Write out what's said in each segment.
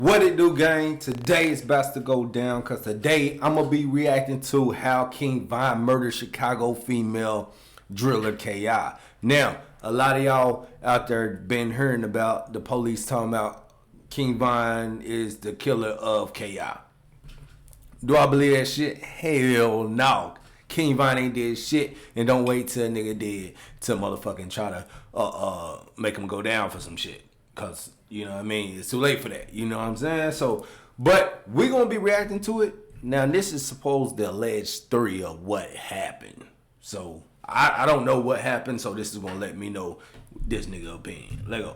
What it do, gang? Today is about to go down because today I'm going to be reacting to how King Von murdered Chicago female driller K.I. Now, a lot of y'all out there been hearing about the police talking about King Von is the killer of K.I. Do I believe that shit? Hell no. King Von ain't did shit, and don't wait till a nigga dead to motherfucking try to make him go down for some shit. Cause you know what I mean, it's too late for that. You know what I'm saying? So, but we're gonna be reacting to it. Now this is supposed the alleged story of what happened. So I don't know what happened, so this is gonna let me know this nigga opinion. Let go.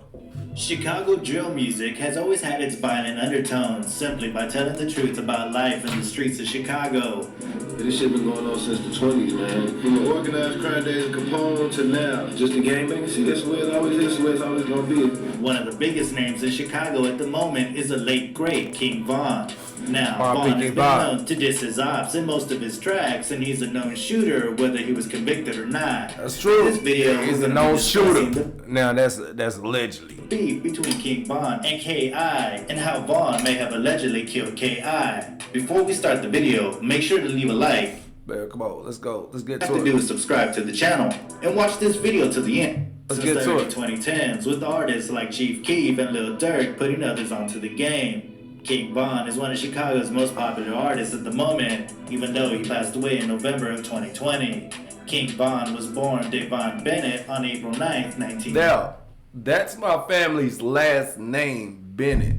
Chicago drill music has always had its violent undertones simply by telling the truth about life in the streets of Chicago. This shit been going on since the 20s, man. From the organized crime days of Capone to now. Just the gangbanging shit, that's the way it always is, the way it's always gonna be. One of the biggest names in Chicago at the moment is the late great King Von. Now, Von has been known to diss his ops in most of his tracks, and he's a known shooter, whether he was convicted or not. That's true. This video he's a known shooter. Now that's allegedly. Beef between King Von and K.I. and how Von may have allegedly killed K.I. Before we start the video, make sure to leave a like. Man, come on, let's go. Let's get to it. All you have to do is subscribe to the channel and watch this video to the end. Let's get to it. 2010s with artists like Chief Keef and Lil Durk putting others onto the game. King Von is one of Chicago's most popular artists at the moment, even though he passed away in November of 2020. King Von was born Devon Bennett on April 9th, 1990. Now, that's my family's last name, Bennett.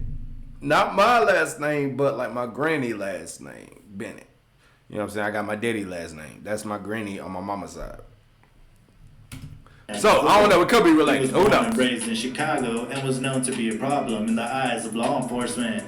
Not my last name, but like my granny last name, Bennett. You know what I'm saying? I got my daddy last name. That's my granny on my mama's side. So, I don't know, it could be related. He was born and raised in Chicago and was known to be a problem in the eyes of law enforcement.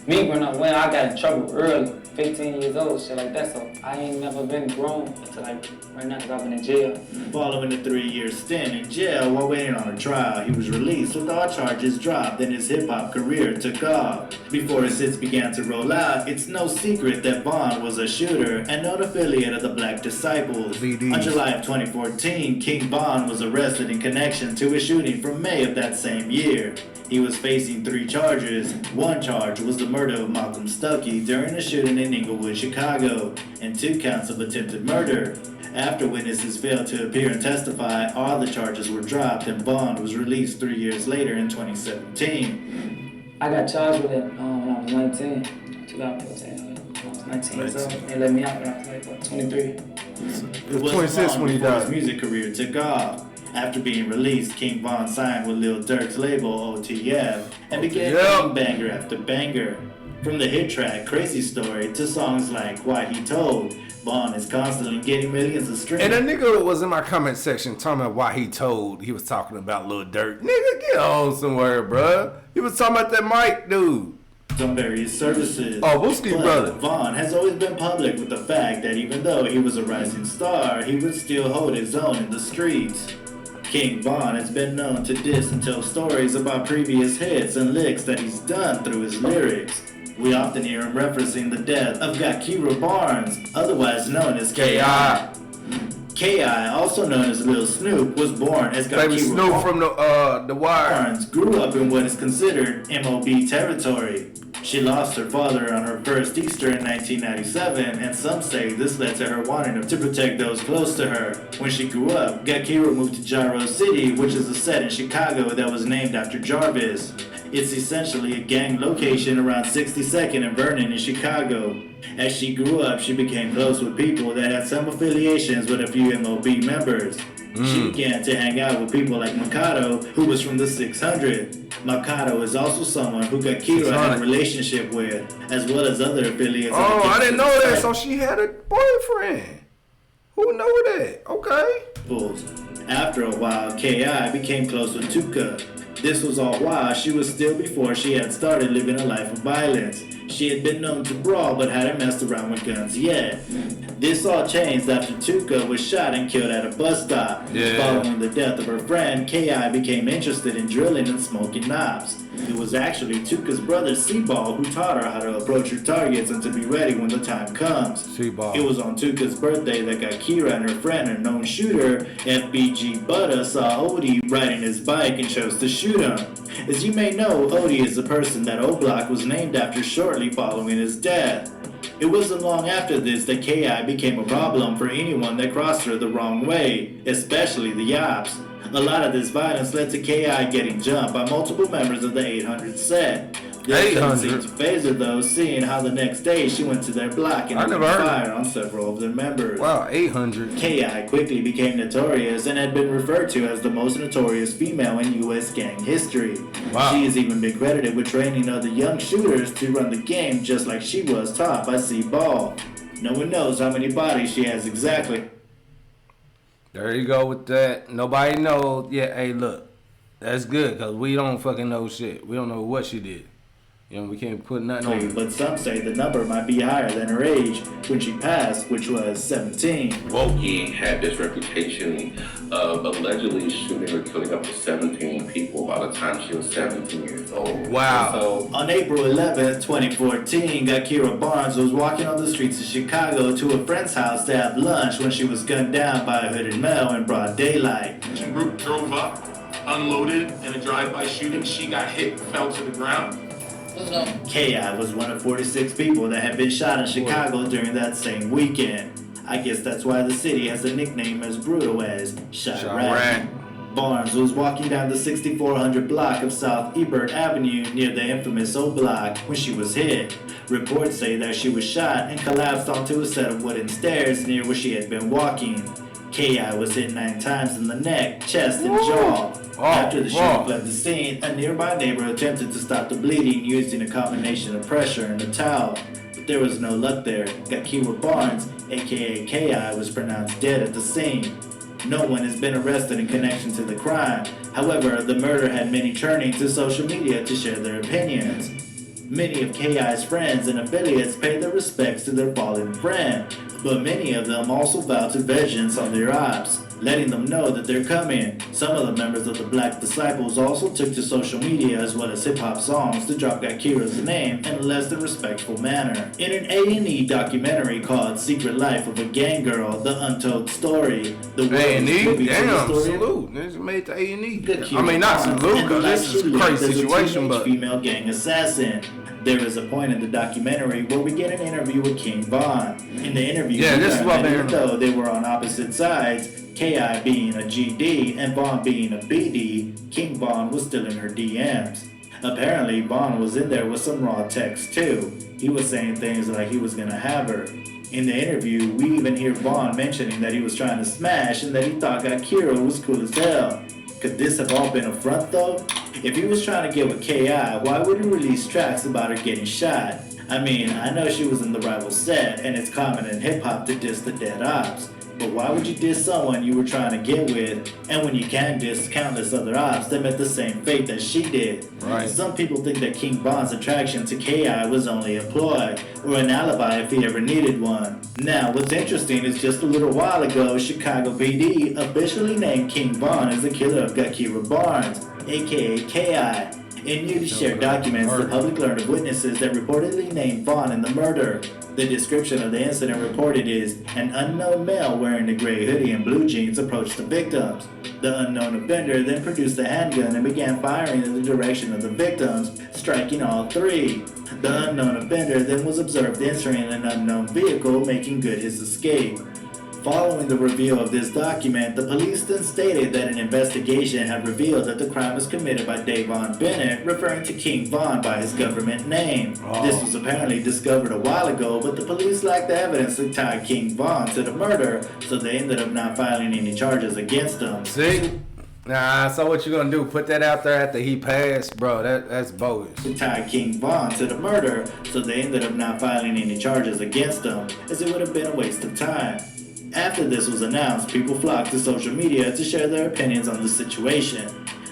Me growing up, when I got in trouble early, 15 years old, shit like that, so I ain't never been grown until like right now because I've been in jail. Following a 3-year stint in jail while waiting on a trial, he was released with all charges dropped and his hip-hop career took off. Before his hits began to roll out, it's no secret that Von was a shooter and known affiliate of the Black Disciples. On July of 2014, King Von was arrested in connection to a shooting from May of that same year. He was facing 3 charges. One charge was the murder of Malcolm Stuckey during a shooting in Inglewood, Chicago, and 2 counts of attempted murder. After witnesses failed to appear and testify, all the charges were dropped and Von was released 3 years later in 2017. I got charged with it when I was 19, 2014. I was 19 years old. They let me out when I was like, 23. It was 26 when he died. His music career took off. After being released, King Von signed with Lil Durk's label, OTF, and began making banger after banger. From the hit track, Crazy Story, to songs like Why He Told, Von is constantly getting millions of streams. And a nigga was in my comment section talking about why he told. He was talking about Lil Durk. Nigga, get on somewhere, bruh. He was talking about that mic, dude. On various services. Oh, Booski brother. Von has always been public with the fact that even though he was a rising star, he would still hold his own in the streets. King Von has been known to diss and tell stories about previous hits and licks that he's done through his lyrics. We often hear him referencing the death of Gakira Barnes, otherwise known as K.I. K.I., also known as Lil Snoop, was born as Baby Gakira Snoop from the Wire. Barnes grew up in what is considered MOB territory. She lost her father on her first Easter in 1997, and some say this led to her wanting to protect those close to her. When she grew up, Gakira moved to Gyro City, which is a set in Chicago that was named after Jarvis. It's essentially a gang location around 62nd and Vernon in Chicago. As she grew up, she became close with people that had some affiliations with a few MOB members. She began to hang out with people like Mikado, who was from the 600. Mikado is also someone who Gakira had a relationship with, as well as other affiliates. Oh, I didn't know that, so she had a boyfriend. Who knew that? Okay. After a while, K.I. became close with Tuka. This was all while she was still before she had started living a life of violence. She had been known to brawl but hadn't messed around with guns yet. This all changed after Tuka was shot and killed at a bus stop. Following the death of her friend, K.I. became interested in drilling and smoking knobs. It was actually Tuka's brother C-Ball who taught her how to approach her targets and to be ready when the time comes. C-Ball. It was on Tuka's birthday that Gakira and her friend, a known shooter, FBG Butta, saw Odie riding his bike and chose to shoot him. As you may know, Odie is the person that O-Block was named after shortly following his death. It wasn't long after this that KI became a problem for anyone that crossed her the wrong way, especially the Yops. A lot of this violence led to KI getting jumped by multiple members of the 800 set. This didn't seem to phase her though, seeing how the next day she went to their block and opened fire on several of their members. Wow, 800. KI quickly became notorious and had been referred to as the most notorious female in U.S. gang history. Wow. She has even been credited with training other young shooters to run the game just like she was taught by C-Ball. No one knows how many bodies she has exactly. There you go with that. Nobody knows. Yeah, hey, look. That's good, because we don't fucking know shit. We don't know what she did. You know, we can't put nothing on her. But some say the number might be higher than her age when she passed, which was 17. Well, he had this reputation of allegedly shooting or killing up to 17 people by the time she was 17 years old. Wow. So, On April 11th, 2014, Gakira Barnes was walking on the streets of Chicago to a friend's house to have lunch when she was gunned down by a hooded male in broad daylight. The group drove up, unloaded in a drive-by shooting. She got hit, fell to the ground. KI was one of 46 people that had been shot in Chicago during that same weekend. I guess that's why the city has a nickname as brutal as Chirac. Barnes was walking down the 6400 block of South Ebert Avenue near the infamous O Block when she was hit. Reports say that she was shot and collapsed onto a set of wooden stairs near where she had been walking. KI was hit 9 times in the neck, chest, and jaw. After the shooter fled the scene, a nearby neighbor attempted to stop the bleeding using a combination of pressure and a towel. But there was no luck there. Gakira Barnes, aka KI, was pronounced dead at the scene. No one has been arrested in connection to the crime. However, the murder had many turning to social media to share their opinions. Many of KI's friends and affiliates paid their respects to their fallen friend, but many of them also vowed to vengeance on their ops, letting them know that they're coming. Some of the members of the Black Disciples also took to social media as well as hip-hop songs to drop Gakira's name in a less than respectful manner. In an A&E documentary called Secret Life of a Gang Girl, The Untold Story, the A&E? Damn, salute. This made to A&E. I mean, not salute, because this is a crazy situation, but... female gang assassin. There is a point in the documentary where we get an interview with King Von. In the interview, even though they were on opposite sides, KI being a GD and Von being a BD, King Von was still in her DMs. Apparently, Von was in there with some raw text too. He was saying things like he was gonna have her. In the interview, we even hear Von mentioning that he was trying to smash and that he thought Gakira was cool as hell. Could this have all been a front though? If he was trying to get with KI, why would he release tracks about her getting shot? I mean, I know she was in the rival set, and it's common in hip-hop to diss the dead ops. But why would you diss someone you were trying to get with, and when you can diss countless other ops that met the same fate that she did? Right. Some people think that King Von's attraction to KI was only a ploy, or an alibi if he ever needed one. Now, what's interesting is just a little while ago, Chicago PD officially named King Von as the killer of Gakira Barnes, aka KI. In newly shared documents, the public learned of witnesses that reportedly named Vaughn in the murder. The description of the incident reported is, an unknown male wearing a gray hoodie and blue jeans approached the victims. The unknown offender then produced a handgun and began firing in the direction of the victims, striking all 3. The unknown offender then was observed entering an unknown vehicle, making good his escape. Following the reveal of this document, the police then stated that an investigation had revealed that the crime was committed by Davon Bennett, referring to King Von by his government name. This was apparently discovered a while ago, but the police lacked the evidence to tie King Von to the murder, so they ended up not filing any charges against him. See? Nah, so what you gonna do? Put that out there after he passed? Bro, that's bogus. To tie King Von to the murder, so they ended up not filing any charges against him, as it would have been a waste of time. After this was announced, people flocked to social media to share their opinions on the situation.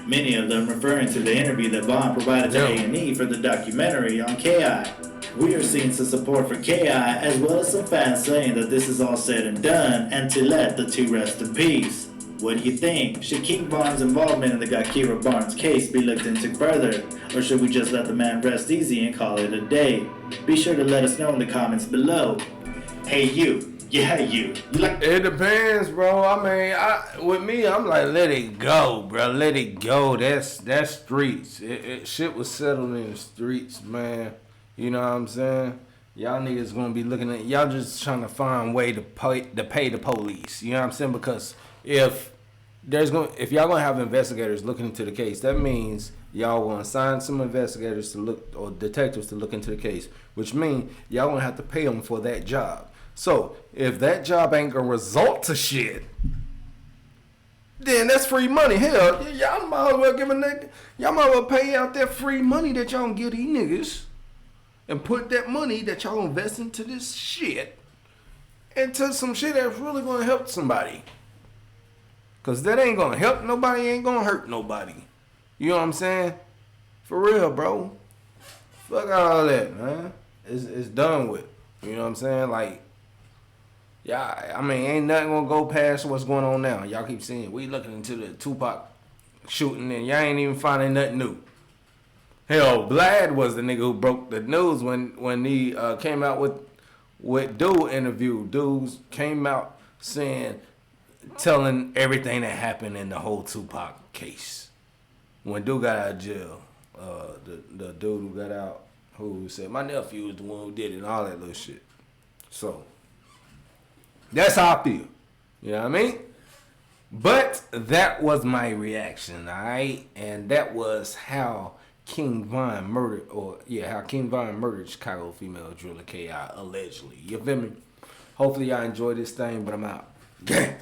Many of them referring to the interview that Vaughn provided to A&E for the documentary on KI. We are seeing some support for KI, as well as some fans saying that this is all said and done, and to let the 2 rest in peace. What do you think? Should King Von's involvement in the Gakira Barnes case be looked into further? Or should we just let the man rest easy and call it a day? Be sure to let us know in the comments below. Hey you. Yeah, you like It depends, bro. I mean, with me, I'm like, let it go, bro. Let it go. That's streets. Shit was settled in the streets, man. You know what I'm saying? Y'all niggas gonna be looking at y'all just trying to find a way to pay the police. You know what I'm saying? Because if y'all gonna have investigators looking into the case, that means y'all gonna assign some investigators to look or detectives to look into the case, which means y'all gonna have to pay them for that job. So if that job ain't gonna result to shit, then that's free money. Hell, y'all might as well y'all might as well pay out that free money that y'all give these niggas, and put that money that y'all invest into this shit into some shit that's really gonna help somebody. Cause that ain't gonna help nobody, ain't gonna hurt nobody. You know what I'm saying? For real, bro. Fuck all that, man. It's done with. You know what I'm saying? Like, yeah, I mean, ain't nothing gonna go past what's going on now. Y'all keep saying we looking into the Tupac shooting and y'all ain't even finding nothing new. Hell, Vlad was the nigga who broke the news when he came out with Dude interview. Dudes came out telling everything that happened in the whole Tupac case. When Dude got out of jail, the dude who got out, who said my nephew was the one who did it and all that little shit. So that's how I feel. You know what I mean? But that was my reaction, alright? And that was how King Von murdered Chicago female driller KI allegedly. You feel me? Hopefully y'all enjoy this thing, but I'm out. Gang.